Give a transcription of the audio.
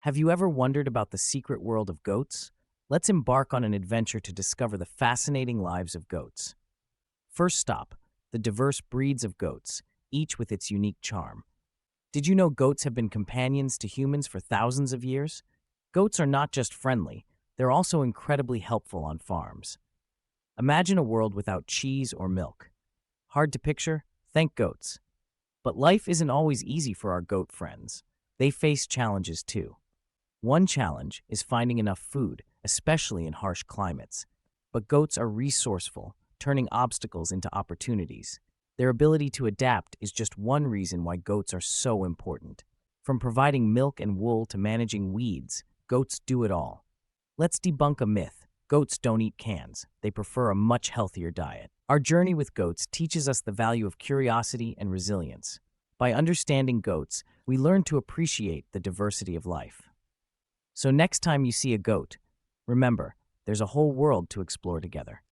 Have you ever wondered about the secret world of goats? Let's embark on an adventure to discover the fascinating lives of goats. First stop, the diverse breeds of goats, each with its unique charm. Did you know goats have been companions to humans for thousands of years? Goats are not just friendly, they're also incredibly helpful on farms. Imagine a world without cheese or milk. Hard to picture? Thank goats. But life isn't always easy for our goat friends. They face challenges too. One challenge is finding enough food, especially in harsh climates. But goats are resourceful, turning obstacles into opportunities. Their ability to adapt is just one reason why goats are so important. From providing milk and wool to managing weeds, goats do it all. Let's debunk a myth. Goats don't eat cans. They prefer a much healthier diet. Our journey with goats teaches us the value of curiosity and resilience. By understanding goats, we learn to appreciate the diversity of life. So next time you see a goat, remember, there's a whole world to explore together.